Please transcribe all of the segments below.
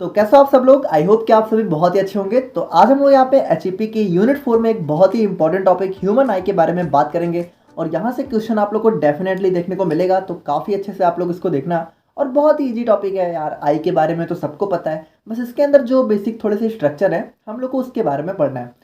तो कैसे हो आप सब लोग। आई होप कि आप सभी बहुत ही अच्छे होंगे। तो आज हम लोग यहाँ पे एचईपी की यूनिट 4 में एक बहुत ही इंपॉर्टेंट टॉपिक ह्यूमन आई के बारे में बात करेंगे। और यहाँ से क्वेश्चन आप लोग को डेफिनेटली देखने को मिलेगा, तो काफ़ी अच्छे से आप लोग इसको देखना। और बहुत ही इजी टॉपिक है यार, आई के बारे में तो सबको पता है, बस इसके अंदर जो बेसिक थोड़े से स्ट्रक्चर है हम लोग को उसके बारे में पढ़ना है।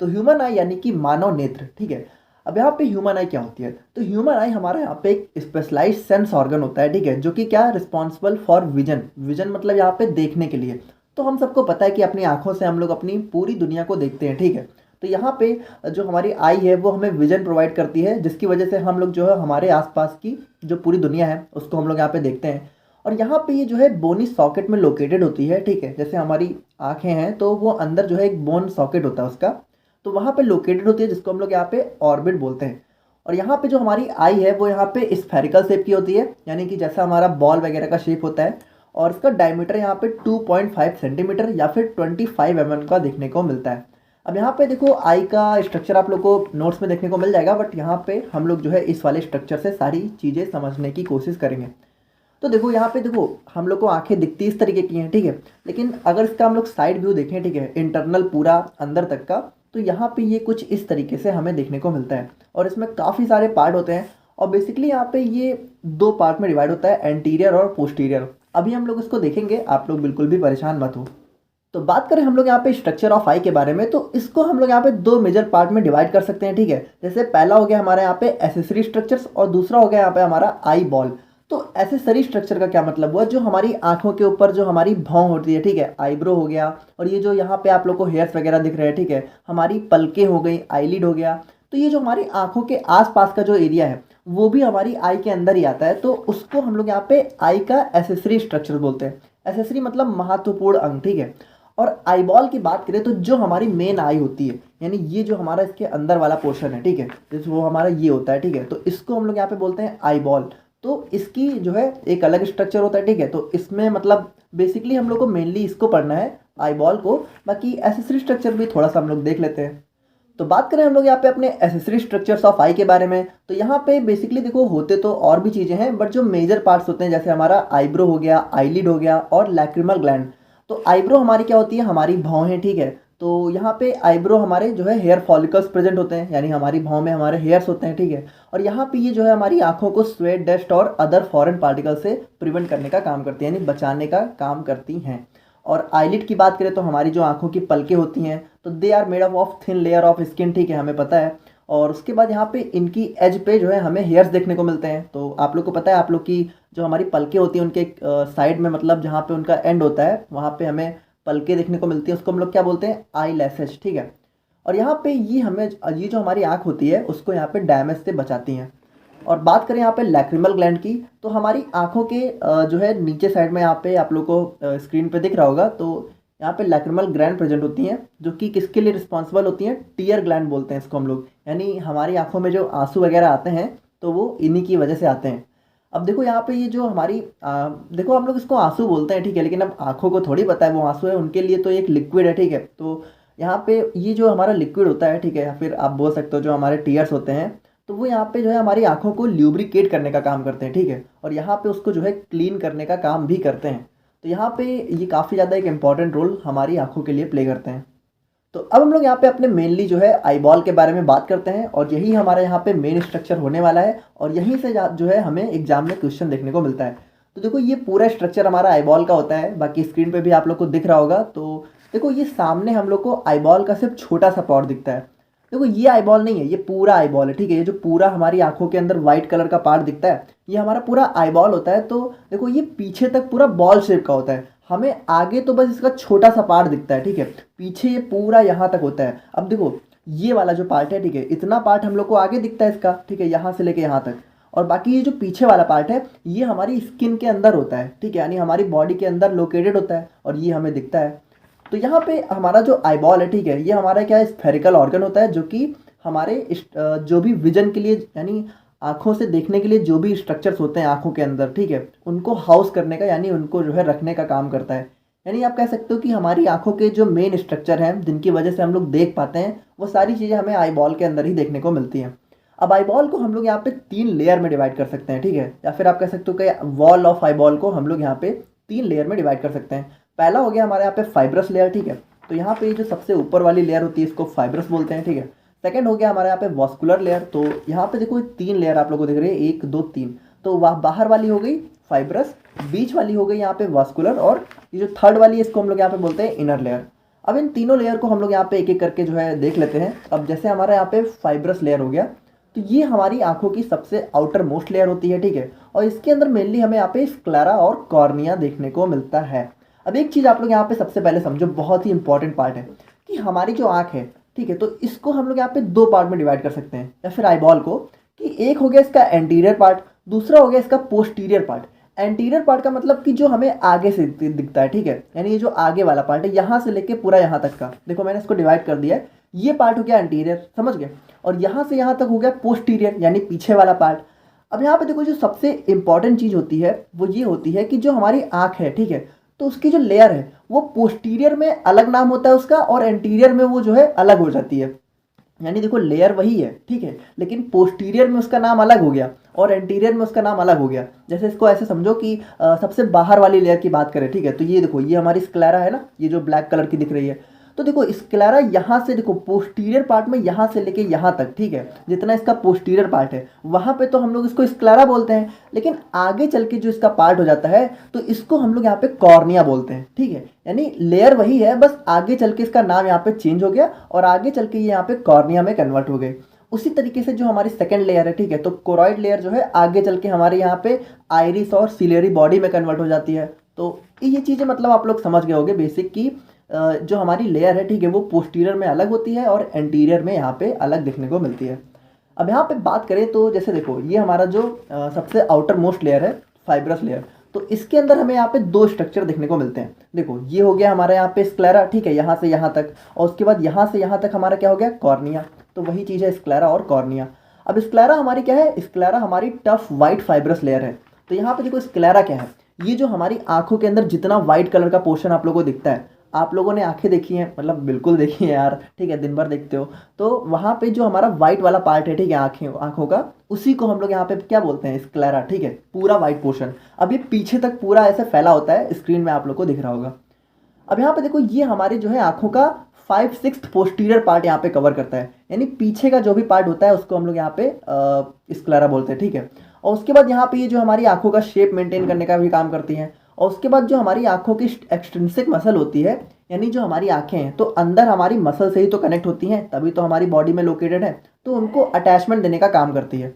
तो ह्यूमन आई यानी कि मानव नेत्र, ठीक है। अब यहाँ पे ह्यूमन आई क्या होती है, तो ह्यूमन आई हमारा यहाँ पे एक स्पेशलाइज्ड सेंस ऑर्गन होता है, ठीक है, जो कि क्या रिस्पॉन्सिबल फॉर विजन। विजन मतलब यहाँ पे देखने के लिए। तो हम सबको पता है कि अपनी आंखों से हम लोग अपनी पूरी दुनिया को देखते हैं, ठीक है। तो यहाँ पे जो हमारी आई है वो हमें विजन प्रोवाइड करती है, जिसकी वजह से हम लोग जो है हमारे आसपास की जो पूरी दुनिया है उसको हम लोग यहाँ पे देखते हैं। और यहाँ पे ये जो है बोनी सॉकेट में लोकेटेड होती है, ठीक है। जैसे हमारी आंखें हैं तो वो अंदर जो है एक बोन सॉकेट होता है उसका, तो वहाँ पे लोकेटेड होती है, जिसको हम लोग यहाँ पे ऑर्बिट बोलते हैं। और यहाँ पे जो हमारी आई है वो यहाँ पे स्फेरिकल शेप की होती है, यानी कि जैसा हमारा बॉल वगैरह का शेप होता है। और इसका डायमीटर यहाँ पे 2.5 सेंटीमीटर या फिर 25 mm का देखने को मिलता है। अब यहाँ पे देखो आई का स्ट्रक्चर आप लोग को नोट्स में देखने को मिल जाएगा, बट यहाँ पे हम लोग जो है इस वाले स्ट्रक्चर से सारी चीज़ें समझने की कोशिश करेंगे। तो देखो यहाँ पे देखो हम लोग को आंखें दिखती इस तरीके की हैं, ठीक है। लेकिन अगर इसका हम लोग साइड व्यू देखें, ठीक है, इंटरनल पूरा अंदर तक का, तो यहाँ पे ये कुछ इस तरीके से हमें देखने को मिलता है। और इसमें काफ़ी सारे पार्ट होते हैं। और बेसिकली यहाँ पे ये दो पार्ट में डिवाइड होता है, एंटीरियर और पोस्टीरियर। अभी हम लोग इसको देखेंगे, आप लोग बिल्कुल भी परेशान मत हो। तो बात करें हम लोग यहाँ पे स्ट्रक्चर ऑफ आई के बारे में, तो इसको हम लोग यहाँ पे दो मेजर पार्ट में डिवाइड कर सकते हैं, ठीक है। जैसे पहला हो गया हमारे यहाँ पे एसेसरी स्ट्रक्चर्स और दूसरा हो गया यहाँ पे हमारा आई बॉल। तो एसेसरी स्ट्रक्चर का क्या मतलब हुआ, जो हमारी आंखों के ऊपर जो हमारी भौं होती है, ठीक है, आईब्रो हो गया, और ये जो यहाँ पे आप लोग को हेयर्स वगैरह दिख रहे हैं, ठीक है, हमारी पलकें हो गई, आईलिड हो गया। तो ये जो हमारी आंखों के आसपास का जो एरिया है वो भी हमारी आई के अंदर ही आता है। तो उसको हम लोग यहाँ पे आई का एसेसरी स्ट्रक्चर बोलते हैं। एसेसरी मतलब महत्वपूर्ण अंग, ठीक है। और आई बॉल की बात करें तो जो हमारी मेन आई होती है, यानी ये जो हमारा इसके अंदर वाला पोर्शन है, ठीक है, जैसे वो हमारा ये होता है, ठीक है, तो इसको हम लोग यहाँ पे बोलते हैं आई बॉल। तो इसकी जो है एक अलग स्ट्रक्चर होता है, ठीक है। तो इसमें मतलब बेसिकली हम लोग को मेनली इसको पढ़ना है, आई बॉल को। बाकी एसेसरी स्ट्रक्चर भी थोड़ा सा हम लोग देख लेते हैं। तो बात करें हम लोग यहाँ पे अपने एसेसरी स्ट्रक्चर्स ऑफ आई के बारे में, तो यहाँ पे बेसिकली देखो होते तो और भी चीज़ें हैं, बट जो मेजर पार्ट्स होते हैं जैसे हमारा आईब्रो हो गया, आईलिड हो गया और लैक्रिमल ग्लैंड। तो आईब्रो हमारी क्या होती है, हमारी भौं है, ठीक है। तो यहाँ पे आईब्रो हमारे जो है हेयर फॉलिकल्स प्रेजेंट होते हैं, यानी हमारी भौं में हमारे हेयर्स होते हैं, ठीक है। और यहाँ पे ये जो है हमारी आंखों को स्वेट, डस्ट और अदर फॉरेन पार्टिकल से प्रिवेंट करने का काम करती है, यानी बचाने का काम करती हैं। और आईलिड की बात करें तो हमारी जो आंखों की पलकें होती हैं, तो they are made up of thin layer of skin, ठीक है, हमें पता है। और उसके बाद यहाँ पे इनकी एज पे जो है हमें हेयर्स देखने को मिलते हैं। तो आप लोग को पता है, आप लोग की जो हमारी पलकें होती हैं उनके साइड में, मतलब जहाँ पे उनका एंड होता है वहाँ पे हमें पलकें देखने को मिलती है, उसको हम लोग क्या बोलते हैं, आई लैसेज, ठीक है। और यहाँ पे ये जो हमारी आँख होती है उसको यहाँ पे डैमेज से बचाती हैं। और बात करें यहाँ पे लैक्रिमल ग्लैंड की, तो हमारी आंखों के जो है नीचे साइड में यहाँ पे आप लोग को स्क्रीन पे दिख रहा होगा, तो यहाँ पे लैक्रिमल ग्लैंड प्रेजेंट होती हैं, जो कि किसके लिए रिस्पॉन्सिबल होती हैं, टीयर ग्लैंड बोलते हैं इसको हम लोग। यानी हमारी आंखों में जो आंसू वगैरह आते हैं तो वो इन्हीं की वजह से आते हैं। अब देखो यहाँ पे ये जो हमारी देखो हम लोग इसको आंसू बोलते हैं, ठीक है, लेकिन अब आंखों को थोड़ी पता है वो आंसू है, उनके लिए तो एक लिक्विड है, ठीक है। तो यहाँ पे ये जो हमारा लिक्विड होता है, ठीक है, या फिर आप बोल सकते हो जो हमारे टीयर्स होते हैं, तो वो यहाँ पे जो है हमारी आंखों को ल्यूब्रिकेट करने का काम करते हैं, ठीक है। और यहाँ पे उसको जो है क्लीन करने का काम भी करते हैं। तो यहाँ पे ये काफ़ी ज़्यादा एक इम्पॉर्टेंट रोल हमारी आंखों के लिए प्ले करते हैं। तो अब हम लोग यहाँ पे अपने मेनली जो है आई बॉल के बारे में बात करते हैं, और यही हमारा यहाँ पे मेन स्ट्रक्चर होने वाला है, और यहीं से जो है हमें एग्जाम में क्वेश्चन देखने को मिलता है। तो देखो ये पूरा स्ट्रक्चर हमारा आई बॉल का होता है, बाकी स्क्रीन पे भी आप लोग को दिख रहा होगा। तो देखो ये सामने हम लोग को आई बॉल का सिर्फ छोटा सा पार्ट दिखता है। देखो ये आई बॉल नहीं है, ये पूरा आई बॉल है, ठीक है। ये जो पूरा हमारी आंखों के अंदर व्हाइट कलर का पार्ट दिखता है ये हमारा पूरा आई बॉल होता है। तो देखो ये पीछे तक पूरा बॉल शेप का होता है, हमें आगे तो बस इसका छोटा सा पार्ट दिखता है, ठीक है। पीछे ये पूरा यहाँ तक होता है। अब देखो ये वाला जो पार्ट है, ठीक है, इतना पार्ट हम लोग को आगे दिखता है इसका, ठीक है, यहाँ से लेके यहाँ तक। और बाकी ये जो पीछे वाला पार्ट है ये हमारी स्किन के अंदर होता है, ठीक है, यानी हमारी बॉडी के अंदर लोकेटेड होता है, और ये हमें दिखता है। तो यहाँ पे हमारा जो आई बॉल है, ठीक है, ये हमारा क्या है, स्फेरिकल ऑर्गन होता है, जो कि हमारे जो भी विजन के लिए, यानी आँखों से देखने के लिए जो भी स्ट्रक्चर्स होते हैं आँखों के अंदर, ठीक है, उनको हाउस करने का, यानी उनको जो है रखने का काम करता है। यानी आप कह सकते हो कि हमारी आँखों के जो मेन स्ट्रक्चर हैं जिनकी वजह से हम लोग देख पाते हैं, वो सारी चीज़ें हमें आई बॉल के अंदर ही देखने को मिलती हैं। अब आई बॉल को हम लोग यहाँ पे 3 लेयर में डिवाइड कर सकते हैं, ठीक है, या फिर आप कह सकते हो कि वॉल ऑफ आई बॉल को हम लोग यहाँ पे 3 लेयर में डिवाइड कर सकते हैं। पहला हो गया हमारे यहाँ पे फाइब्रस लेयर, ठीक है। तो यहाँ पे ये जो सबसे ऊपर वाली लेयर होती है इसको फाइब्रस बोलते हैं, ठीक है। सेकंड हो गया हमारे यहाँ पे वॉस्कुलर लेयर। तो यहाँ पे देखो 3 लेयर आप लोगों को दिख रही है, 1 2 3। तो वह बाहर वाली हो गई फाइब्रस, बीच वाली हो गई यहाँ पे वॉस्कुलर, और ये जो थर्ड वाली है इसको हम लोग यहाँ पे बोलते हैं इनर लेयर। अब इन तीनों लेयर को हम लोग यहाँ पे एक एक करके जो है देख लेते हैं। अब जैसे हमारा यहाँ पे फाइब्रस लेयर हो गया, तो ये हमारी आंखों की सबसे आउटर मोस्ट लेयर होती है, ठीक है। और इसके अंदर मेनली हमें यहाँ पे स्क्लेरा और कॉर्निया देखने को मिलता है। अब एक चीज़ आप लोग यहाँ पे सबसे पहले समझो, बहुत ही इंपॉर्टेंट पार्ट है कि हमारी जो आंख है, ठीक है, तो इसको हम लोग यहाँ पे 2 पार्ट में डिवाइड कर सकते हैं, या फिर आईबॉल को, कि एक हो गया इसका एंटीरियर पार्ट, दूसरा हो गया इसका पोस्टीरियर पार्ट। एंटीरियर पार्ट का मतलब कि जो हमें आगे से दिखता है, ठीक है, यानी ये जो आगे वाला पार्ट है यहाँ से लेके पूरा यहाँ तक का, देखो मैंने इसको डिवाइड कर दिया है, ये पार्ट हो गया एंटीरियर, समझ गए। और यहाँ से यहाँ तक हो गया पोस्टीरियर, यानी पीछे वाला पार्ट। अब यहाँ पे देखो जो सबसे इंपॉर्टेंट चीज़ होती है वो ये होती है कि जो हमारी आँख है, ठीक है, तो उसकी जो लेयर है वो पोस्टीरियर में अलग नाम होता है उसका, और एंटीरियर में वो जो है अलग हो जाती है। यानी देखो लेयर वही है, ठीक है, लेकिन पोस्टीरियर में उसका नाम अलग हो गया और एंटीरियर में उसका नाम अलग हो गया। जैसे इसको ऐसे समझो कि सबसे बाहर वाली लेयर की बात करें, ठीक है, तो ये देखो ये हमारी स्क्लेरा है ना, ये जो ब्लैक कलर की दिख रही है। तो देखो स्क्लेरा यहाँ से देखो पोस्टीरियर पार्ट में यहाँ से लेके यहाँ तक, ठीक है, जितना इसका पोस्टीरियर पार्ट है वहाँ पे तो हम लोग इसको स्क्लेरा बोलते हैं, लेकिन आगे चल के जो इसका पार्ट हो जाता है तो इसको हम लोग यहाँ पे कॉर्निया बोलते हैं, ठीक है। यानी लेयर वही है, बस आगे चल के इसका नाम यहाँ पे चेंज हो गया और आगे चल के ये यहाँ पे कॉर्निया में कन्वर्ट हो गए। उसी तरीके से जो हमारी सेकंड लेयर है, ठीक है, तो कोरॉइड लेयर जो है आगे चल के हमारे यहाँ पे आइरिस और सिलेरी बॉडी में कन्वर्ट हो जाती है। तो ये चीज़ें मतलब आप लोग समझ गए होंगे बेसिक की जो हमारी लेयर है, ठीक है, वो पोस्टीरियर में अलग होती है और एंटीरियर में यहाँ पे अलग देखने को मिलती है। अब यहाँ पे बात करें तो जैसे देखो ये हमारा जो सबसे आउटर मोस्ट लेयर है फाइब्रस लेयर, तो इसके अंदर हमें यहाँ पे 2 स्ट्रक्चर देखने को मिलते हैं। देखो ये हो गया हमारा यहाँ पे स्क्लेरा, ठीक है, यहाँ से यहाँ तक, और उसके बाद यहाँ से यहाँ तक हमारा क्या हो गया कॉर्निया। तो वही चीज़ है स्क्लेरा और कॉर्निया। अब स्क्लेरा हमारी क्या है, स्क्लेरा हमारी टफ वाइट फाइब्रस लेयर है। तो यहाँ पे देखो स्क्लेरा क्या है, ये जो हमारी आंखों के अंदर जितना व्हाइट कलर का पोर्शन आप लोगों को दिखता है, आप लोगों ने आंखें देखी हैं, मतलब बिल्कुल देखी है यार, ठीक है, दिन भर देखते हो, तो वहाँ पे जो हमारा व्हाइट वाला पार्ट है, ठीक है, आंखों का, उसी को हम लोग यहाँ पे क्या बोलते हैं स्क्लेरा, ठीक है, पूरा व्हाइट पोर्शन। अब ये पीछे तक पूरा ऐसे फैला होता है, स्क्रीन में आप लोग को दिख रहा होगा। अब यहाँ पे देखो ये हमारे जो है आंखों का 5/6 पोस्टीरियर पार्ट यहाँ पे कवर करता है, यानी पीछे का जो भी पार्ट होता है उसको हम लोग यहाँ पे स्क्लेरा बोलते हैं, ठीक है। और उसके बाद यहाँ पे ये जो हमारी आंखों का शेप मेंटेन करने का भी काम करती हैं। और उसके बाद जो हमारी आंखों की एक्सट्रिंसिक मसल होती है, यानी जो हमारी आंखें हैं तो अंदर हमारी मसल से ही तो कनेक्ट होती हैं, तभी तो हमारी बॉडी में लोकेटेड है, तो उनको अटैचमेंट देने का काम करती है।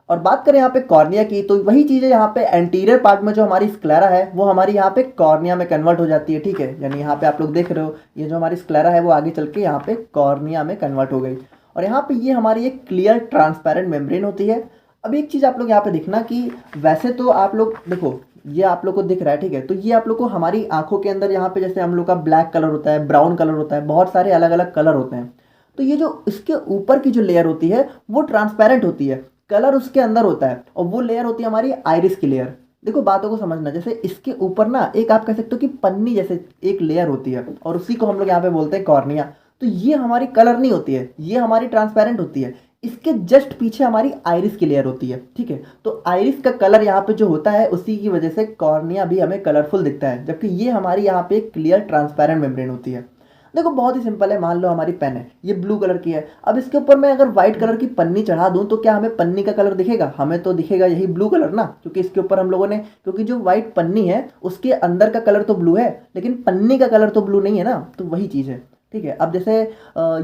और बात करें यहाँ पे कॉर्निया की, तो वही चीज़ है, यहाँ पे एंटीरियर पार्ट में जो हमारी स्क्लेरा है वो हमारी यहाँ पे कॉर्निया में कन्वर्ट हो जाती है, ठीक है। यानी यहाँ पे आप लोग देख रहे हो ये जो हमारी स्क्लेरा है वो आगे चल के यहाँ पे कॉर्निया में कन्वर्ट हो गई। और यहाँ पे ये हमारी एक क्लियर ट्रांसपेरेंट मेम्ब्रेन होती है। अब एक चीज़ आप लोग यहाँ पे देखना कि वैसे तो आप लोग देखो ये आप लोग को दिख रहा है, ठीक है, तो ये आप लोग को हमारी आंखों के अंदर यहाँ पे जैसे हम लोग का ब्लैक कलर होता है, ब्राउन कलर होता है, बहुत सारे अलग अलग कलर होते हैं। तो ये जो इसके ऊपर की जो लेयर होती है वो ट्रांसपेरेंट होती है, कलर उसके अंदर होता है, और वो लेयर होती है हमारी आइरिस की लेयर। देखो बातों को समझना, जैसे इसके ऊपर ना एक आप कह सकते हो कि पन्नी जैसे एक लेयर होती है, और उसी को हम लोग यहाँ पे बोलते हैं कॉर्निया। तो ये हमारी कलर नहीं होती है, ये हमारी ट्रांसपेरेंट होती है। इसके जस्ट पीछे हमारी आइरिस की लेयर होती है, ठीक है। तो आइरिस का कलर यहाँ पे जो होता है उसी की वजह से कॉर्निया भी हमें कलरफुल दिखता है, जबकि ये हमारी यहाँ पे क्लियर ट्रांसपेरेंट मेम्ब्रेन होती है। देखो बहुत ही सिंपल है, मान लो हमारी पेन है, ये ब्लू कलर की है, अब इसके ऊपर मैं अगर व्हाइट कलर की पन्नी चढ़ा दूं तो क्या हमें पन्नी का कलर दिखेगा? हमें तो दिखेगा यही ब्लू कलर ना, क्योंकि इसके ऊपर हम लोगों ने, क्योंकि जो व्हाइट पन्नी है उसके अंदर का कलर तो ब्लू है, लेकिन पन्नी का कलर तो ब्लू नहीं है ना, तो वही चीज़ है, ठीक है। अब जैसे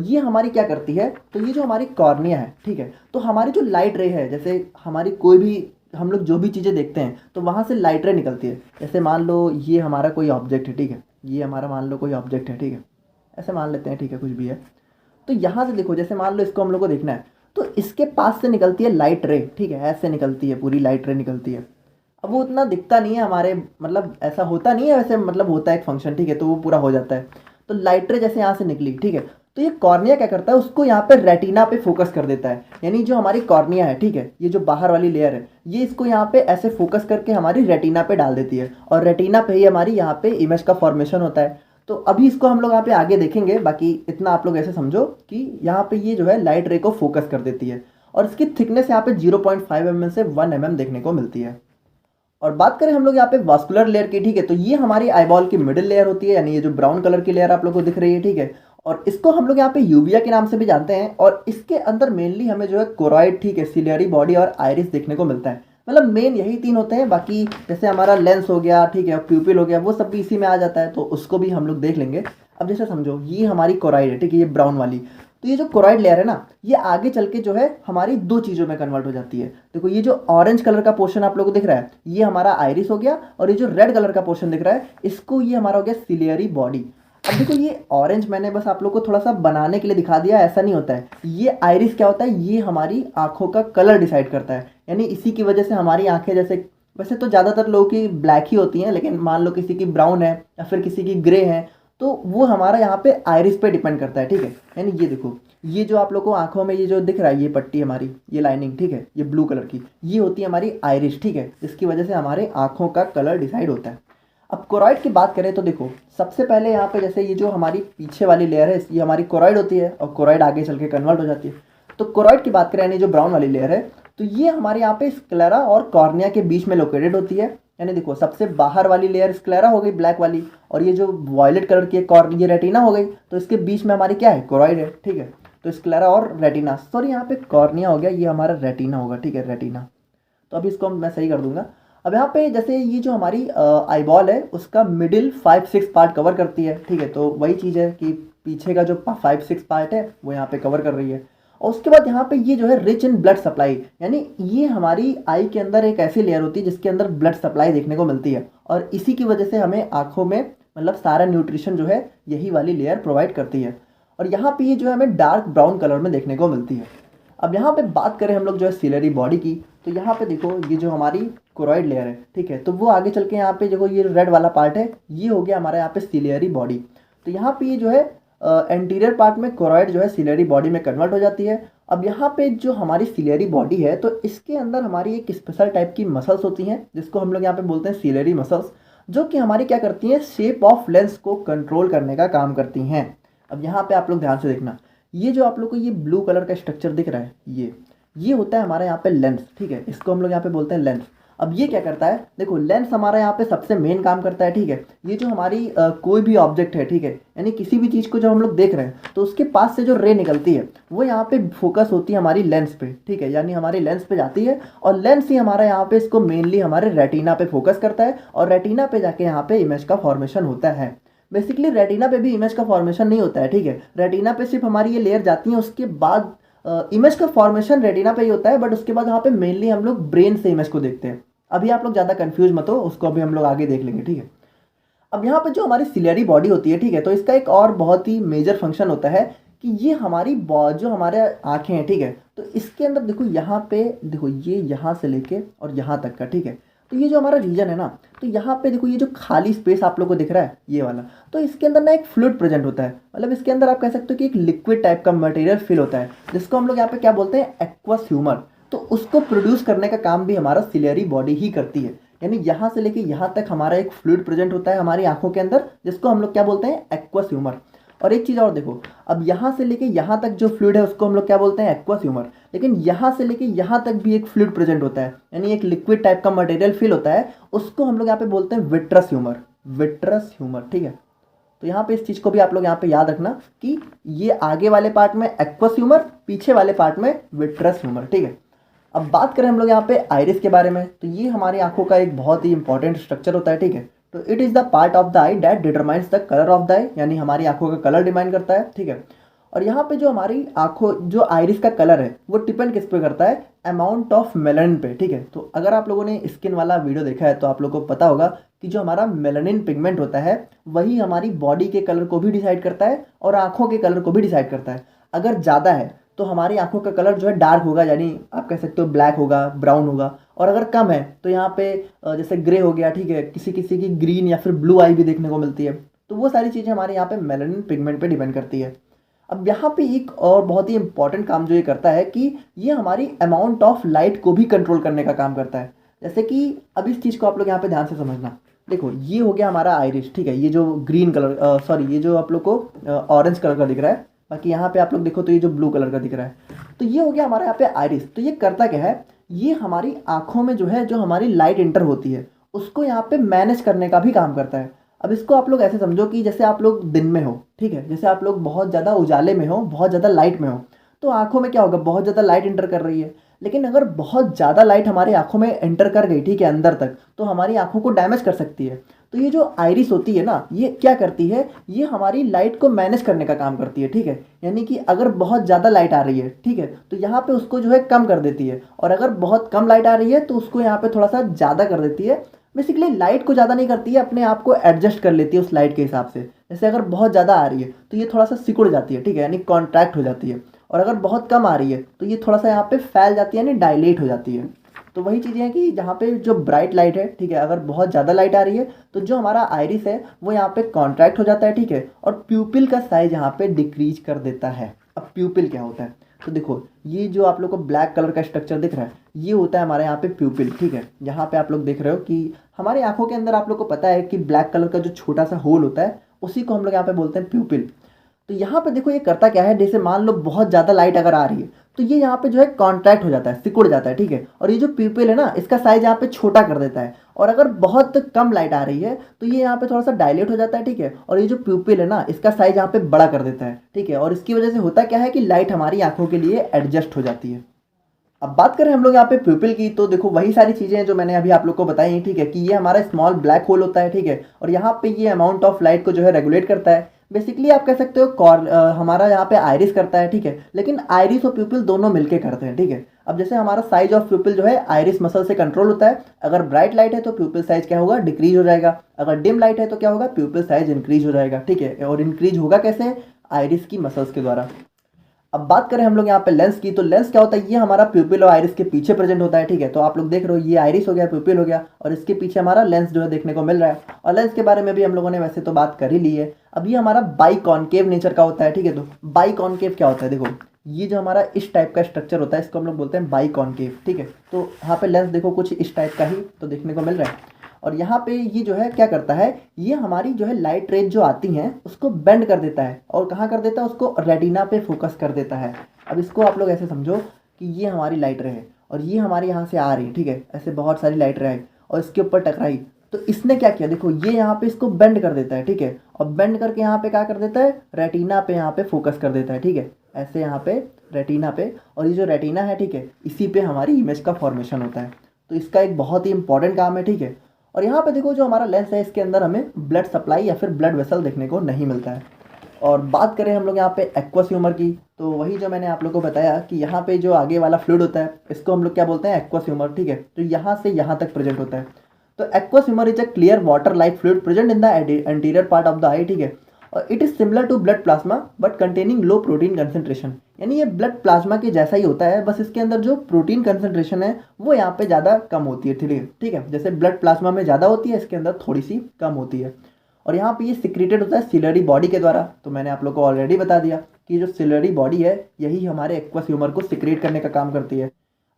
ये हमारी क्या करती है, तो ये जो हमारी कॉर्निया है, ठीक है, तो हमारी जो लाइट रे है, जैसे हमारी कोई भी हम लोग जो भी चीज़ें देखते हैं तो वहाँ से लाइट रे निकलती है। जैसे मान लो ये हमारा कोई ऑब्जेक्ट है, ठीक है, ये हमारा मान लो कोई ऑब्जेक्ट है, ठीक है, ऐसे मान लेते हैं, ठीक है, कुछ भी है। तो यहाँ से देखो, जैसे मान लो इसको हम लोग को देखना है, तो इसके पास से निकलती है लाइट रे, ठीक है, ऐसे निकलती है, पूरी लाइट रे निकलती है। अब वो उतना दिखता नहीं है हमारे, मतलब ऐसा होता नहीं है वैसे, मतलब होता है एक फंक्शन, ठीक है, तो वो पूरा हो जाता है। तो लाइट रे जैसे यहाँ से निकली, ठीक है, तो ये कॉर्निया क्या करता है, उसको यहाँ पे रेटिना पे फोकस कर देता है। यानी जो हमारी कॉर्निया है, ठीक है, ये जो बाहर वाली लेयर है, ये इसको यहाँ पे ऐसे फोकस करके हमारी रेटिना पे डाल देती है, और रेटिना पे ही हमारी यहाँ पे इमेज का फॉर्मेशन होता है। तो अभी इसको हम लोग यहाँ पे आगे देखेंगे, बाकी इतना आप लोग ऐसे समझो कि यहाँ पे ये जो है लाइट रे को फोकस कर देती है, और इसकी थिकनेस यहाँ पे 0.5 mm से 1 mm देखने को मिलती है। और बात करें हम लोग यहाँ पे वास्कुलर लेयर की, ठीक है, तो ये हमारी आईबॉल की मिडिल लेयर होती है, यानी ये जो ब्राउन कलर की लेयर आप लोग को दिख रही है, ठीक है। और इसको हम लोग यहाँ पे यूबिया के नाम से भी जानते हैं। और इसके अंदर मेनली हमें जो है कोरॉइड, ठीक है, सिलियरी बॉडी और आइरिस देखने को मिलता है। मतलब मेन यही तीन होते हैं, बाकी जैसे हमारा लेंस हो गया, ठीक है, प्यूपिल हो गया, वो सब भी इसी में आ जाता है, तो उसको भी हम लोग देख लेंगे। अब जैसे समझो ये हमारी कोरॉइड है, ठीक है, ये ब्राउन वाली। तो ये जो कोरॉइड लेयर है ना, ये आगे चल के जो है हमारी दो चीज़ों में कन्वर्ट हो जाती है। देखो ये जो ऑरेंज कलर का पोर्शन आप लोगों को दिख रहा है, ये हमारा आइरिस हो गया, और ये जो रेड कलर का पोर्शन दिख रहा है, इसको ये हमारा हो गया सिलियरी बॉडी। अब देखो ये ऑरेंज मैंने बस आप लोग को थोड़ा सा बनाने के लिए दिखा दिया, ऐसा नहीं होता है। ये आइरिस क्या होता है, ये हमारी आंखों का कलर डिसाइड करता है, यानी इसी की वजह से हमारी आंखें, जैसे वैसे तो ज़्यादातर लोगों की ब्लैक ही होती हैं, लेकिन मान लो किसी की ब्राउन है या फिर किसी की ग्रे है, तो वो हमारा यहाँ पे आइरिस पे डिपेंड करता है, ठीक है। यानी ये देखो, ये जो आप लोग को आंखों में ये जो दिख रहा है, ये पट्टी हमारी, ये लाइनिंग, ठीक है, ये ब्लू कलर की, ये होती है हमारी आइरिस, ठीक है, जिसकी वजह से हमारे आंखों का कलर डिसाइड होता है। अब कोरॉइड की बात करें तो देखो, सबसे पहले यहाँ पे जैसे ये जो हमारी पीछे वाली लेयर है, ये हमारी कोरॉइड होती है, और कोरॉइड आगे चल के कन्वर्ट हो जाती है। तो कोरॉइड की बात करें, यानी जो ब्राउन वाली लेयर है, तो ये हमारे यहाँ पे स्क्लेरा और कॉर्निया के बीच में लोकेटेड होती है। यानी देखो सबसे बाहर वाली लेयर स्क्लेरा हो गई, ब्लैक वाली, और ये जो वॉयलेट कलर की ये रेटिना हो गई, तो इसके बीच में हमारी क्या है, कोरॉइड है, ठीक है। तो स्क्लेरा और रेटिना, सॉरी यहाँ पे कॉर्निया हो गया, ये हमारा रेटिना होगा, ठीक है, रेटिना। तो अभी इसको मैं सही कर दूंगा। अब यहाँ पे जैसे ये जो हमारी आईबॉल है, उसका मिडिल 5-6 पार्ट कवर करती है, ठीक है। तो वही चीज़ है कि पीछे का जो 5-6 पार्ट है वो यहाँ पे कवर कर रही है। और उसके बाद यहाँ पे ये जो है रिच इन ब्लड सप्लाई, यानी ये हमारी आई के अंदर एक ऐसी लेयर होती है जिसके अंदर ब्लड सप्लाई देखने को मिलती है, और इसी की वजह से हमें आँखों में मतलब सारा न्यूट्रिशन जो है यही वाली लेयर प्रोवाइड करती है। और यहाँ पे ये जो है हमें डार्क ब्राउन कलर में देखने को मिलती है। अब यहाँ पे बात करें हम लोग जो है सिलेरी बॉडी की, तो यहाँ पे देखो ये जो हमारी कोरॉइड लेयर है, ठीक है, तो वो आगे चल के यहाँ पे देखो ये रेड वाला पार्ट है, ये हो गया हमारा यहाँ पे सिलियरी बॉडी। तो यहाँ पे ये जो है एंटीरियर पार्ट में कोरॉइड जो है सिलियरी बॉडी में कन्वर्ट हो जाती है। अब यहाँ पे जो हमारी सिलियरी बॉडी है, तो इसके अंदर हमारी एक स्पेशल टाइप की मसल्स होती हैं, जिसको हम लोग यहाँ पे बोलते हैं सिलियरी मसल्स, जो कि हमारी क्या करती हैं, शेप ऑफ लेंस को कंट्रोल करने का काम करती हैं। अब यहाँ पे आप लोग ध्यान से देखना, ये जो आप लोग को ये ब्लू कलर का स्ट्रक्चर दिख रहा है, ये होता है हमारा यहाँ पे लेंस, ठीक है, इसको हम लोग यहाँ पे बोलते हैं लेंस। अब ये क्या करता है, देखो लेंस हमारा यहाँ पे सबसे मेन काम करता है, ठीक है। ये जो हमारी कोई भी ऑब्जेक्ट है, ठीक है, यानी किसी भी चीज़ को जब हम लोग देख रहे हैं, तो उसके पास से जो रे निकलती है वो यहाँ पे फोकस होती है हमारी लेंस पे, ठीक है, यानी हमारी लेंस पे जाती है, और लेंस ही हमारा यहाँ पे इसको मेनली हमारे रेटिना पे फोकस करता है, और रेटिना पे जाके यहाँ पे इमेज का फॉर्मेशन होता है। बेसिकली रेटिना पे भी इमेज का फॉर्मेशन नहीं होता है, ठीक है, रेटिना पे सिर्फ हमारी ये लेयर जाती है, उसके बाद इमेज का फॉर्मेशन रेटिना पे ही होता है, बट उसके बाद यहाँ पे मेनली हम लोग ब्रेन से इमेज को देखते हैं। अभी आप लोग ज़्यादा कंफ्यूज मत हो, उसको अभी हम लोग आगे देख लेंगे, ठीक है। अब यहाँ पे जो हमारी सिलियरी बॉडी होती है, ठीक है, तो इसका एक और बहुत ही मेजर फंक्शन होता है कि ये हमारी जो हमारे आँखें हैं, ठीक है, तो इसके अंदर देखो यहाँ पे देखो, ये यहाँ से लेके और यहाँ तक का, ठीक है, तो ये जो हमारा रीजन है ना, तो यहाँ पे देखो ये जो खाली स्पेस आप लोग को दिख रहा है ये वाला, तो इसके अंदर ना एक फ्लूइड प्रेजेंट होता है, मतलब इसके अंदर आप कह सकते हो कि एक लिक्विड टाइप का मटेरियल फिल होता है, जिसको हम लोग यहाँ पे क्या बोलते हैं, एक्वस ह्यूमर। तो उसको प्रोड्यूस करने का काम भी हमारा सिलियरी बॉडी ही करती है, यानी यहाँ से लेके यहाँ तक हमारा एक फ्लूइड प्रेजेंट होता है हमारी आंखों के अंदर, जिसको हम लोग क्या बोलते हैं, एक्वस ह्यूमर। और एक चीज़ और देखो, अब यहाँ से लेके यहाँ तक जो फ्लूइड है उसको हम लोग क्या बोलते हैं, एक्वस ह्यूमर, लेकिन यहाँ से लेके यहाँ तक भी एक फ्लूइड प्रेजेंट होता है, यानी एक लिक्विड टाइप का मटेरियल फिल होता है, उसको हम लोग यहाँ पे बोलते हैं विट्रस ह्यूमर, विट्रस ह्यूमर, ठीक है। तो यहाँ पे इस चीज़ को भी आप लोग यहाँ पे याद रखना कि ये आगे वाले पार्ट में एक्वस ह्यूमर, पीछे वाले पार्ट में विट्रस ह्यूमर, ठीक है। अब बात करें हम लोग यहाँ पे आइरिस के बारे में, तो ये हमारी आंखों का एक बहुत ही इंपॉर्टेंट स्ट्रक्चर होता है, ठीक है। तो it is the part of the eye that determines the colour of the eye, यानी हमारी आंखों का कलर डिमाइन करता है, ठीक है। और यहाँ पे जो हमारी आंखों जो आइरिस का कलर है वो डिपेंड किस पे करता है, अमाउंट ऑफ मेलानिन पे, ठीक है। तो अगर आप लोगों ने स्किन वाला वीडियो देखा है तो आप लोगों को पता होगा कि जो हमारा मेलानिन पिगमेंट होता है वही हमारी बॉडी के कलर को भी डिसाइड करता है और आंखों के कलर को भी डिसाइड करता है। अगर ज़्यादा है तो हमारी आंखों का कलर जो है डार्क होगा, यानी आप कह सकते हो ब्लैक होगा, ब्राउन होगा, और अगर कम है तो यहाँ पे जैसे ग्रे हो गया, ठीक है, किसी किसी की ग्रीन या फिर ब्लू आई भी देखने को मिलती है। तो वो सारी चीज़ें हमारे यहाँ पे मेलानिन पिगमेंट पे डिपेंड करती है। अब यहाँ पे एक और बहुत ही इंपॉर्टेंट काम जो ये करता है कि ये हमारी अमाउंट ऑफ लाइट को भी कंट्रोल करने का काम करता है। जैसे कि अब इस चीज़ को आप लोग यहाँ पे ध्यान से समझना, देखो ये हो गया हमारा आइरिस, ठीक है, ये जो ग्रीन कलर सॉरी ये जो आप लोग को ऑरेंज कलर का दिख रहा है, बाकी यहाँ पे आप लोग देखो तो ये जो ब्लू कलर का दिख रहा है, तो ये हो गया हमारा यहाँ पे आइरिस। तो ये करता क्या है, ये हमारी आँखों में जो है, जो हमारी लाइट एंटर होती है, उसको यहाँ पे मैनेज करने का भी काम करता है। अब इसको आप लोग ऐसे समझो कि जैसे आप लोग दिन में हो, ठीक है, जैसे आप लोग बहुत ज़्यादा उजाले में हो, बहुत ज़्यादा लाइट में हो, तो आँखों में क्या होगा, बहुत ज़्यादा लाइट एंटर कर रही है। लेकिन अगर बहुत ज़्यादा लाइट हमारी आँखों में एंटर कर गई, ठीक है, अंदर तक, तो हमारी आँखों को डैमेज कर सकती है। तो ये जो आइरिस होती है ना, ये क्या करती है, ये हमारी लाइट को मैनेज करने का काम करती है, ठीक है। यानी कि अगर बहुत ज़्यादा लाइट आ रही है, ठीक है, तो यहाँ पे उसको जो है कम कर देती है, और अगर बहुत कम लाइट आ रही है तो उसको यहाँ पे थोड़ा सा ज़्यादा कर देती है। बेसिकली लाइट को ज़्यादा नहीं करती है, अपने आप को एडजस्ट कर लेती है उस लाइट के हिसाब से। जैसे अगर बहुत ज़्यादा आ रही है तो ये थोड़ा सा सिकुड़ जाती है, ठीक है, यानी कॉन्ट्रैक्ट हो जाती है। और अगर बहुत कम आ रही है तो ये थोड़ा सा यहाँ पे फैल जाती है, यानी डायलेट हो जाती है। तो वही चीज़ें हैं कि जहाँ पे जो ब्राइट लाइट है, ठीक है, अगर बहुत ज़्यादा लाइट आ रही है तो जो हमारा आइरिस है वो यहाँ पे कॉन्ट्रैक्ट हो जाता है, ठीक है, और प्यूपिल का साइज यहाँ पे डिक्रीज कर देता है। अब प्यूपिल क्या होता है, तो देखो ये जो आप लोग को ब्लैक कलर का स्ट्रक्चर दिख रहा है, ये होता है हमारे यहाँ पे प्यूपिल, ठीक है। यहाँ पे आप लोग देख रहे हो कि हमारी आंखों के अंदर आप लोग को पता है कि ब्लैक कलर का जो छोटा सा होल होता है, उसी को हम लोग यहाँ पे बोलते हैं प्यूपिल। तो यहाँ पे देखो ये करता क्या है, जैसे मान लो बहुत ज़्यादा लाइट अगर आ रही है तो ये यहाँ पे जो है कॉन्ट्रैक्ट हो जाता है, सिकुड़ जाता है, ठीक है, और ये जो प्यूपिल है ना, इसका साइज यहाँ पे छोटा कर देता है। और अगर बहुत कम लाइट आ रही है तो ये यहाँ पे थोड़ा सा डायलेट हो जाता है, ठीक है, और ये जो प्यूपिल है ना, इसका साइज यहाँ पे बड़ा कर देता है, ठीक है, और इसकी वजह से होता क्या है कि लाइट हमारी आंखों के लिए एडजस्ट हो जाती है। अब बात करें हम लोग यहाँ पे प्यूपिल की, तो देखो वही सारी चीज़ें हैं जो मैंने अभी आप लोग को बताई हैं, ठीक है, कि ये हमारा स्मॉल ब्लैक होल होता है, ठीक है, और यहाँ पे ये अमाउंट ऑफ लाइट को जो है रेगुलेट करता है। बेसिकली आप कह सकते हो हमारा यहाँ पे आइरिस करता है, ठीक है, लेकिन आइरिस और प्यूपिल दोनों मिलके करते हैं, ठीक है। अब जैसे हमारा साइज ऑफ प्यूपिल जो है आइरिस मसल से कंट्रोल होता है। अगर ब्राइट लाइट है तो प्यूपिल साइज क्या होगा, डिक्रीज हो जाएगा। अगर डिम लाइट है तो क्या होगा, प्यूपिल साइज इंक्रीज हो जाएगा, ठीक है, और इंक्रीज होगा कैसे, आइरिस की मसल्स के द्वारा। अब बात करें हम लोग यहाँ पे लेंस की, तो लेंस क्या होता है, ये हमारा प्यूपिल और आइरिस के पीछे प्रेजेंट होता है, ठीक है। तो आप लोग देख रहे हो ये आइरिस हो गया, प्यूपिल हो गया, और इसके पीछे हमारा लेंस जो है देखने को मिल रहा है। और लेंस के बारे में भी हम लोगों ने वैसे तो बात कर ही ली है। अब ये हमारा बाई कॉनकेव नेचर का होता है, ठीक है। तो बाई कॉनकेव क्या होता है, देखो ये जो हमारा इस टाइप का स्ट्रक्चर होता है, इसको हम लोग बोलते हैं बाई कॉनकेव, ठीक है। तो यहाँ पे लेंस देखो कुछ इस टाइप का ही तो देखने को मिल रहा है। और यहाँ पे ये जो है क्या करता है, ये हमारी जो है लाइट रेज जो आती हैं उसको बेंड कर देता है, और कहाँ कर देता है, उसको रेटिना पे फोकस कर देता है। अब इसको आप लोग ऐसे समझो कि ये हमारी लाइट रे है, और ये हमारे यहाँ से आ रही है, ठीक है, ऐसे बहुत सारी लाइट रे आई और इसके ऊपर टकराई। तो इसने क्या किया, देखो ये यहाँ पे इसको बेंड कर देता है, ठीक है, और बेंड करके यहाँ पे क्या कर देता है, रेटिना पे यहाँ पे फोकस कर देता है, ठीक है, ऐसे यहाँ पे रेटिना पे। और ये जो रेटिना है, ठीक है, इसी पे हमारी इमेज का फॉर्मेशन होता है। तो इसका एक बहुत ही इंपॉर्टेंट काम है, ठीक है। और यहाँ पे देखो जो हमारा लेंस है, इसके अंदर हमें ब्लड सप्लाई या फिर ब्लड वेसल देखने को नहीं मिलता है। और बात करें हम लोग यहाँ पे एक्वस ह्यूमर की, तो वही जो मैंने आप लोगों को बताया कि यहाँ पे जो आगे वाला फ्लूइड होता है, इसको हम लोग क्या बोलते हैं, एक्वस ह्यूमर, ठीक है। तो यहाँ से यहाँ तक प्रेजेंट होता है। तो aqueous humour is a clear water like fluid present in the anterior part of the eye, ठीक है। और it is similar to blood plasma but containing low protein concentration. यानी ये ब्लड प्लाज्मा के जैसा ही होता है, बस इसके अंदर जो प्रोटीन कंसेंट्रेशन है वो यहाँ पे ज़्यादा कम होती है, ठीक है। जैसे ब्लड प्लाज्मा में ज़्यादा होती है, इसके अंदर थोड़ी सी कम होती है। और यहाँ पे ये सिक्रेटेड होता है सिलरी बॉडी के द्वारा। तो मैंने आप लोग को ऑलरेडी बता दिया कि जो सिलरी बॉडी है यही हमारे एक्वस ह्यूमर को सिक्रेट करने का काम करती है।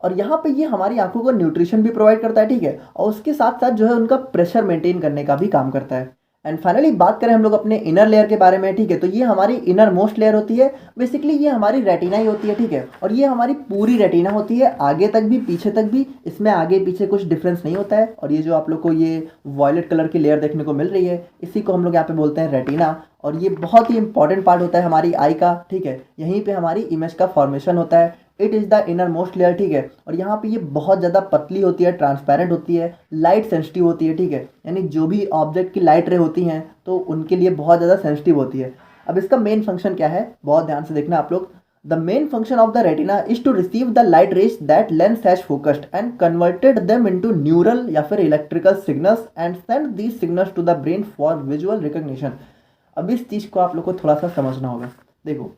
और यहाँ पे ये हमारी आंखों को न्यूट्रिशन भी प्रोवाइड करता है, ठीक है, और उसके साथ साथ जो है उनका प्रेशर मेंटेन करने का भी काम करता है। एंड फाइनली बात करें हम लोग अपने इनर लेयर के बारे में, ठीक है, तो ये हमारी इनर मोस्ट लेयर होती है। बेसिकली ये हमारी रेटिना ही होती है, ठीक है, और ये हमारी पूरी रेटिना होती है, आगे तक भी पीछे तक भी, इसमें आगे पीछे कुछ डिफरेंस नहीं होता है। और ये जो आप लोग को ये वॉयलेट कलर की लेयर देखने को मिल रही है, इसी को हम लोग यहाँ पे बोलते हैं रेटिना। और ये बहुत ही इंपॉर्टेंट पार्ट होता है हमारी आई का, ठीक है, यहीं पे हमारी इमेज का फॉर्मेशन होता है। It is the inner most layer, ठीक है। और यहाँ पे ये बहुत ज़्यादा पतली होती है, ट्रांसपेरेंट होती है, लाइट सेंसिटिव होती है, ठीक है, यानी जो भी ऑब्जेक्ट की लाइट रे होती हैं तो उनके लिए बहुत ज़्यादा सेंसिटिव होती है। अब इसका मेन फंक्शन क्या है, बहुत ध्यान से देखना आप लोग। The main function of the retina is to receive the light rays that lens has focused and converted them into neural या फिर electrical signals and send these signals to the brain for visual recognition. अब इस चीज़ को आप लोग को थोड़ा सा समझना होगा। देखो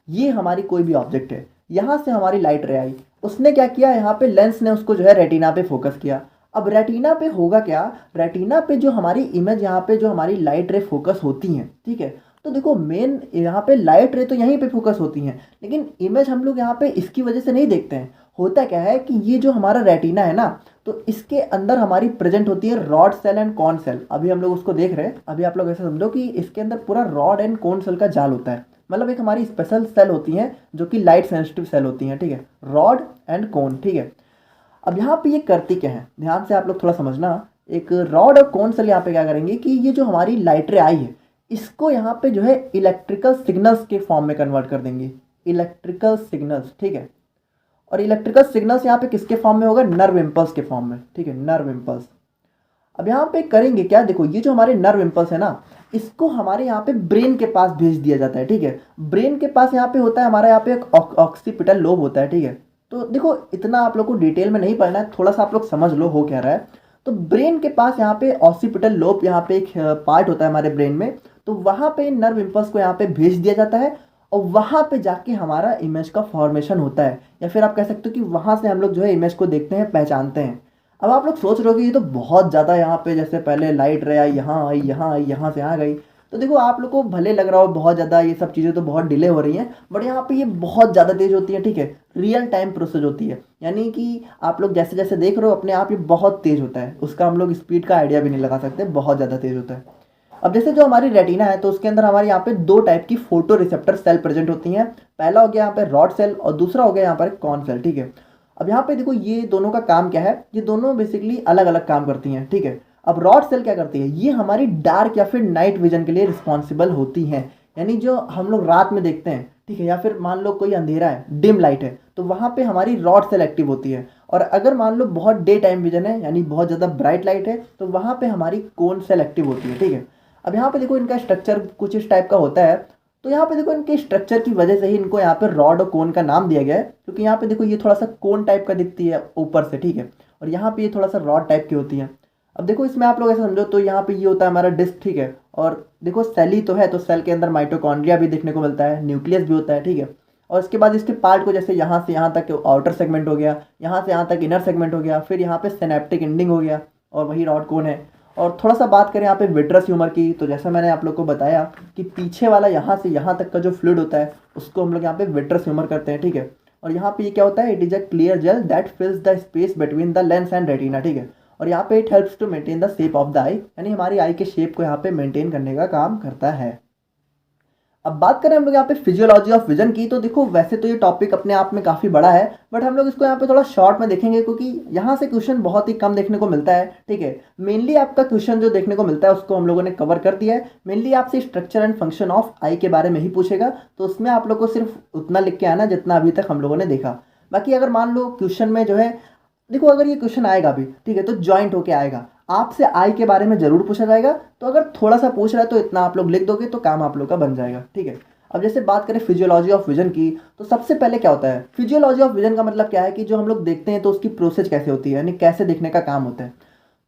ये हमारी कोई भी ऑब्जेक्ट है, यहाँ से हमारी लाइट रे आई, उसने क्या किया, यहाँ पे लेंस ने उसको जो है रेटिना पे फोकस किया। अब रेटिना पे होगा क्या, रेटिना पे जो हमारी इमेज, यहाँ पे जो हमारी लाइट रे फोकस होती हैं, ठीक है, तो देखो मेन यहाँ पे लाइट रे तो यहीं पे फोकस होती हैं, लेकिन इमेज हम लोग यहाँ पे इसकी वजह से नहीं देखते हैं। होता क्या है कि ये जो हमारा रेटिना है ना, तो इसके अंदर हमारी प्रेजेंट होती है rod cell and cone cell. अभी हम लोग उसको देख रहे हैं। अभी आप लोग ऐसा समझो कि इसके अंदर पूरा रॉड एंड कॉन सेल का जाल होता है। मतलब एक हमारी स्पेशल सेल होती हैं जो कि लाइट सेंसिटिव सेल होती हैं, ठीक है, रॉड एंड कोन, ठीक है। अब यहाँ पे ये करती क्या है, ध्यान से आप लोग थोड़ा समझना। एक रॉड और कोन सेल यहाँ पे क्या करेंगे कि ये जो हमारी लाइट रे आई है इसको यहाँ पे जो है इलेक्ट्रिकल सिग्नल्स के फॉर्म में कन्वर्ट कर देंगे, इलेक्ट्रिकल सिग्नल्स, ठीक है। और इलेक्ट्रिकल सिग्नल्स यहाँ पे किसके फॉर्म में होगा, नर्व इम्पल्स के फॉर्म में, ठीक है, नर्व इम्पल्स। अब यहाँ पे करेंगे क्या, देखो ये जो हमारे नर्व इम्पल्स है ना, इसको हमारे यहाँ पे ब्रेन के पास भेज दिया जाता है, ठीक है। ब्रेन के पास यहाँ पे होता है हमारा यहाँ पे एक ऑक्सीपिटल लोब होता है, ठीक है। तो देखो इतना आप लोग को डिटेल में नहीं पढ़ना है, थोड़ा सा आप लोग समझ लो हो क्या रहा है। तो ब्रेन के पास यहाँ पे ऑक्सीपिटल लोब यहाँ पे एक पार्ट होता है हमारे ब्रेन में, तो वहाँ पे नर्व इम्पल्स को यहाँ पे भेज दिया जाता है और वहाँ पे जाके हमारा इमेज का फॉर्मेशन होता है, या फिर आप कह सकते हो कि वहाँ से हम लोग जो है इमेज को देखते हैं, पहचानते हैं। अब आप लोग सोच रहे हो कि ये तो बहुत ज़्यादा यहाँ पे जैसे पहले लाइट रे आई, यहाँ आई, यहाँ आई, यहाँ से यहाँ गई, तो देखो आप लोग को भले लग रहा हो बहुत ज़्यादा ये सब चीज़ें तो बहुत डिले हो रही हैं, बट यहाँ पे ये बहुत ज़्यादा तेज़ होती है, ठीक है। रियल टाइम प्रोसेस होती है, यानी कि आप लोग जैसे जैसे देख रहे हो अपने आप ये बहुत तेज़ होता है, उसका हम लोग स्पीड का आइडिया भी नहीं लगा सकते, बहुत ज़्यादा तेज़ होता है। अब जैसे जो हमारी रेटिना है तो उसके अंदर हमारे यहाँ पे दो टाइप की फोटो रिसेप्टर सेल प्रेजेंट होती हैं। पहला हो गया यहाँ पे रॉड सेल और दूसरा हो गया यहाँ पर कॉन सेल, ठीक है। अब यहाँ पे देखो ये दोनों का काम क्या है, ये दोनों बेसिकली अलग अलग काम करती हैं, ठीक है। अब रॉड सेल क्या करती है, ये हमारी डार्क या फिर नाइट विजन के लिए रिस्पॉन्सिबल होती हैं, यानी जो हम लोग रात में देखते हैं, ठीक है, या फिर मान लो कोई अंधेरा है, डिम लाइट है, तो वहाँ पे हमारी रॉड सेल एक्टिव होती है। और अगर मान लो बहुत डे टाइम विजन है, यानी बहुत ज़्यादा ब्राइट लाइट है, तो वहाँ पे हमारी कोन सेल एक्टिव होती है, ठीक है। अब यहाँ पे देखो इनका स्ट्रक्चर कुछ इस टाइप का होता है, तो यहाँ पे देखो इनके स्ट्रक्चर की वजह से ही इनको यहाँ पे रॉड और कोन का नाम दिया गया है, क्योंकि यहाँ पे देखो ये थोड़ा सा कोन टाइप का दिखती है ऊपर से, ठीक है, और यहाँ पे ये थोड़ा सा रॉड टाइप की होती है। अब देखो इसमें आप लोग ऐसा समझो तो यहाँ पे ये होता है हमारा डिस्क, ठीक है, और देखो सेल ही तो है, तो सेल के अंदर माइटोकॉन्ड्रिया भी देखने को मिलता है, न्यूक्लियस भी होता है, ठीक है। और इसके बाद इसके पार्ट को जैसे यहाँ से यहाँ तक आउटर सेगमेंट हो गया, यहाँ से यहाँ तक इनर सेगमेंट हो गया, फिर यहाँ पे सिनेप्टिक एंडिंग हो गया, और वही रॉड कोन है। और थोड़ा सा बात करें यहाँ पे विट्रस ह्यूमर की, तो जैसा मैंने आप लोग को बताया कि पीछे वाला यहाँ से यहाँ तक का जो फ्लूइड होता है उसको हम लोग यहाँ पे विट्रस ह्यूमर करते हैं, ठीक है। और यहाँ पे ये क्या होता है, it is a clear gel that fills the space between the lens and retina, ठीक है। और यहाँ पे it helps to maintain the shape of the eye, यानी हमारी आई के शेप को यहाँ पे मेंटेन करने का काम करता है। अब बात करें हम लोग यहाँ पे फिजियोलॉजी ऑफ विजन की, तो देखो वैसे तो ये टॉपिक अपने आप में काफ़ी बड़ा है, बट हम लोग इसको यहाँ पे थोड़ा शॉर्ट में देखेंगे, क्योंकि यहाँ से क्वेश्चन बहुत ही कम देखने को मिलता है, ठीक है। मेनली आपका क्वेश्चन जो देखने को मिलता है उसको हम लोगों ने कवर कर दिया है। मेनली आपसे स्ट्रक्चर एंड फंक्शन ऑफ आई के बारे में ही पूछेगा, तो उसमें आप लोग को सिर्फ उतना लिख के आना जितना अभी तक हम लोगों ने देखा। बाकी अगर मान लो क्वेश्चन में जो है, देखो अगर ये क्वेश्चन आएगा भी, ठीक है, तो ज्वाइंट होके आएगा, आपसे आई के बारे में जरूर पूछा जाएगा, तो अगर थोड़ा सा पूछ रहा है तो इतना आप लोग लिख दोगे तो काम आप लोग का बन जाएगा, ठीक है। अब जैसे बात करें फिजियोलॉजी ऑफ विजन की, तो सबसे पहले क्या होता है, फिजियोलॉजी ऑफ विजन का मतलब क्या है कि जो हम लोग देखते हैं तो उसकी प्रोसेस कैसे होती है, यानी कैसे देखने का काम होता है।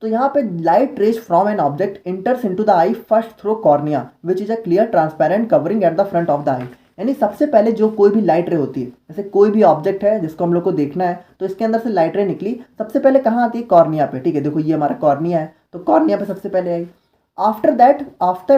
तो यहाँ पे light rays from an object enters into the eye first through cornea which is a clear transparent covering at the front of the eye. यानी सबसे पहले जो कोई भी लाइट रे होती है, जैसे कोई भी ऑब्जेक्ट है जिसको हम लोग को देखना है, तो इसके अंदर से लाइट रे निकली, सबसे पहले कहाँ आती है, कॉर्निया पे, ठीक है। देखो ये हमारा कॉर्निया है, तो कॉर्निया पे सबसे पहले आई। After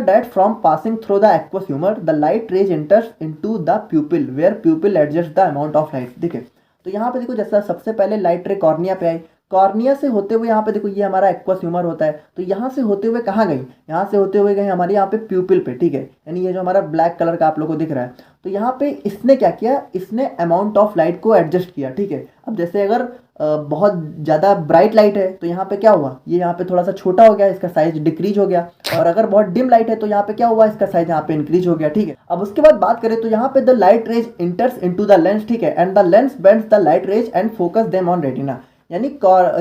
that, from passing through the aqueous humor, the light rays enters into the pupil, where pupil adjusts the amount of light। देखिए तो यहाँ पे देखो जैसा सबसे पहले लाइट रे कॉर्निया पे आई, कॉर्निया से होते हुए यहाँ पे देखो ये हमारा एक्वस ह्यूमर होता है, तो यहाँ से होते हुए कहाँ गई, यहाँ से होते हुए गई हमारे यहाँ पे प्यूपिल पे, ठीक है। यानी ये जो हमारा ब्लैक कलर का आप लोग को दिख रहा है, तो यहाँ पे इसने क्या किया, इसने अमाउंट ऑफ लाइट को एडजस्ट किया, ठीक है। अब जैसे अगर बहुत ज़्यादा ब्राइट लाइट है तो यहाँ पे क्या हुआ, ये यहाँ पे थोड़ा सा छोटा हो गया, इसका साइज डिक्रीज हो गया। और अगर बहुत डिम लाइट है तो यहाँ पे क्या हुआ, इसका साइज यहाँ पे इंक्रीज हो गया, ठीक है। अब उसके बाद बात करें तो यहाँ पे the light rays enters into the lens, ठीक है, and the lens bends the light rays and focus them on retina. यानी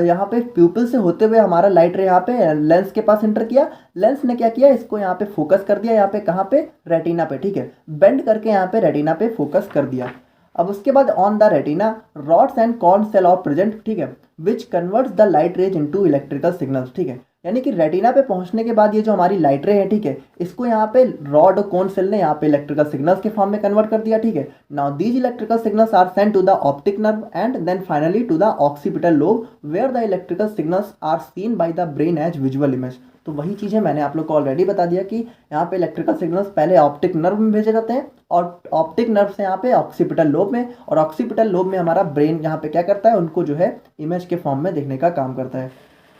यहाँ पे प्यूपिल से होते हुए हमारा लाइट रे यहाँ पे लेंस के पास एंटर किया, लेंस ने क्या किया, इसको यहाँ पे फोकस कर दिया, यहाँ पे कहाँ पे, रेटिना पे, ठीक है, बेंड करके यहाँ पे रेटिना पे फोकस कर दिया। अब उसके बाद on the retina rods and cone cell of present, ठीक है, which converts the light rays into electrical signals, ठीक है। यानी कि रेटिना पे पहुंचने के बाद ये जो हमारी लाइट रे है, ठीक है, इसको यहाँ पे रॉड और कोन सेल ने यहाँ पे इलेक्ट्रिकल सिग्नल्स के फॉर्म में कन्वर्ट कर दिया, ठीक है। Now these electrical signals are sent to the optic nerve and then finally to the occipital lobe where the electrical signals are seen by the brain as visual image. तो वही चीज़ें मैंने आप लोग को ऑलरेडी बता दिया कि यहाँ पे इलेक्ट्रिकल सिग्नल्स पहले ऑप्टिक नर्व में भेजे जाते हैं, और ऑप्टिक नर्व से यहाँ पे ऑक्सीपिटल लोब में, और ऑक्सीपिटल लोब में हमारा ब्रेन यहाँ पे क्या करता है, उनको जो है इमेज के फॉर्म में देखने का काम करता है।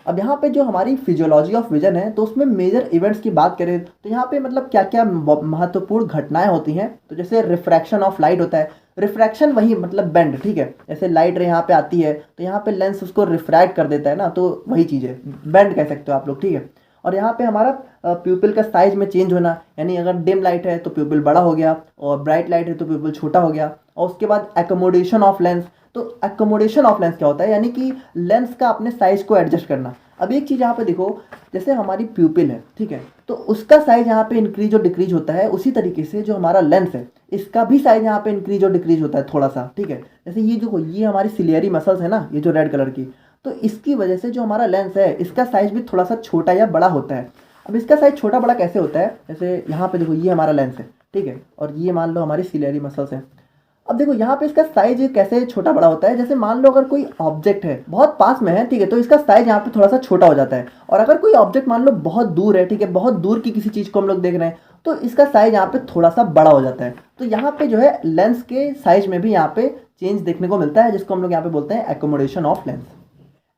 अब यहाँ पे जो हमारी फिजियोलॉजी ऑफ विजन है, तो उसमें मेजर इवेंट्स की बात करें तो यहाँ पे मतलब क्या क्या महत्वपूर्ण घटनाएं होती हैं, तो जैसे रिफ्रैक्शन ऑफ लाइट होता है। रिफ्रैक्शन वही मतलब बेंड, ठीक है। जैसे लाइट रे यहाँ पे आती है तो यहाँ पे लेंस उसको रिफ्रैक्ट कर देता है ना, तो वही चीज़ है, बेंड कह सकते हो आप लोग, ठीक है। और यहाँ पे हमारा प्यूपिल का साइज में चेंज होना, यानी अगर डिम लाइट है तो प्यूपिल बड़ा हो गया और ब्राइट लाइट है तो प्यूपिल छोटा हो गया। और उसके बाद एकोमोडेशन ऑफ लेंस। तो एकोमोडेशन ऑफ लेंस क्या होता है, यानी कि लेंस का अपने साइज को एडजस्ट करना। अब एक चीज़ यहाँ पे देखो, जैसे हमारी प्यूपिल है, ठीक है, तो उसका साइज यहाँ पे इंक्रीज और डिक्रीज होता है, उसी तरीके से जो हमारा लेंस है इसका भी साइज यहाँ पे इंक्रीज और डिक्रीज होता है थोड़ा सा, ठीक है। जैसे ये हमारी सिलियरी मसल्स है ना, ये जो रेड कलर की, तो इसकी वजह से जो हमारा लेंस है इसका साइज भी थोड़ा सा छोटा या बड़ा होता है। अब इसका साइज छोटा बड़ा कैसे होता है, जैसे यहाँ पे देखो ये हमारा लेंस है, ठीक है, और ये मान लो हमारी सिलियरी मसल्स है। अब देखो यहाँ पे इसका साइज कैसे छोटा बड़ा होता है, जैसे मान लो अगर कोई ऑब्जेक्ट है बहुत पास में है, ठीक है, तो इसका साइज यहाँ पे थोड़ा सा छोटा हो जाता है। और अगर कोई ऑब्जेक्ट मान लो बहुत दूर है, ठीक है, बहुत दूर की किसी चीज़ को हम लोग देख रहे हैं, तो इसका साइज यहाँ पे थोड़ा सा बड़ा हो जाता है। तो यहाँ पे जो है लेंस के साइज में भी यहाँ पे चेंज देखने को मिलता है, जिसको हम लोग यहाँ पे बोलते हैं accommodation of lens.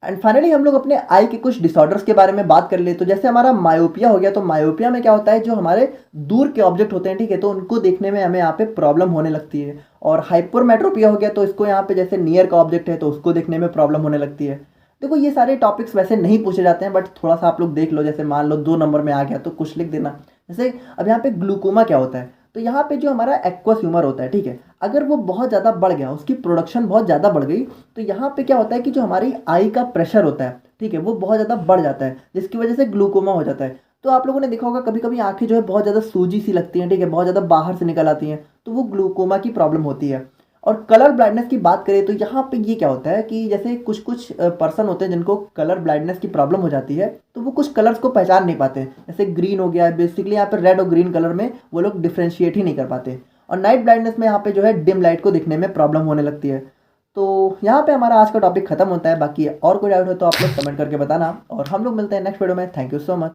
And finally हम लोग अपने आई के कुछ डिसऑर्डर्स के बारे में बात कर ले। तो जैसे हमारा मायोपिया हो गया, तो मायोपिया में क्या होता है, जो हमारे दूर के ऑब्जेक्ट होते हैं, ठीक है, तो उनको देखने में हमें यहाँ पे प्रॉब्लम होने लगती है। और हाइपरमेट्रोपिया हो गया, तो इसको यहाँ पे जैसे नियर का ऑब्जेक्ट है तो उसको देखने में प्रॉब्लम होने लगती है। देखो ये सारे टॉपिक्स वैसे नहीं पूछे जाते हैं, बट थोड़ा सा आप लोग देख लो, जैसे मान लो 2 नंबर में आ गया तो कुछ लिख देना। जैसे अब यहाँ पे ग्लूकोमा क्या होता है, तो यहाँ पे जो हमारा एक्वस ह्यूमर होता है, ठीक है, अगर वो बहुत ज़्यादा बढ़ गया, उसकी प्रोडक्शन बहुत ज़्यादा बढ़ गई, तो यहाँ पे क्या होता है कि जो हमारी आई का प्रेशर होता है, ठीक है, वो बहुत ज़्यादा बढ़ जाता है, जिसकी वजह से ग्लूकोमा हो जाता है। तो आप लोगों ने देखा होगा कभी कभी आंखें जो है बहुत ज़्यादा सूजी सी लगती हैं, ठीक है, बहुत ज़्यादा बाहर से निकल आती हैं, तो वो ग्लूकोमा की प्रॉब्लम होती है। और कलर ब्लाइंडनेस की बात करें तो यहाँ पे ये क्या होता है कि जैसे कुछ कुछ पर्सन होते हैं जिनको कलर ब्लाइंडनेस की प्रॉब्लम हो जाती है, तो वो कुछ कलर्स को पहचान नहीं पाते। जैसे ग्रीन हो गया, बेसिकली यहाँ पे रेड और ग्रीन कलर में वो लोग डिफ्रेंशिएट ही नहीं कर पाते। और नाइट ब्लाइंडनेस में यहाँ पे जो है डिम लाइट को दिखने में प्रॉब्लम होने लगती है। तो यहाँ पे हमारा आज का टॉपिक खत्म होता है। बाकी और कोई डाउट हो तो आप लोग कमेंट करके बताना, और हम लोग मिलते हैं नेक्स्ट वीडियो में। Thank you so much.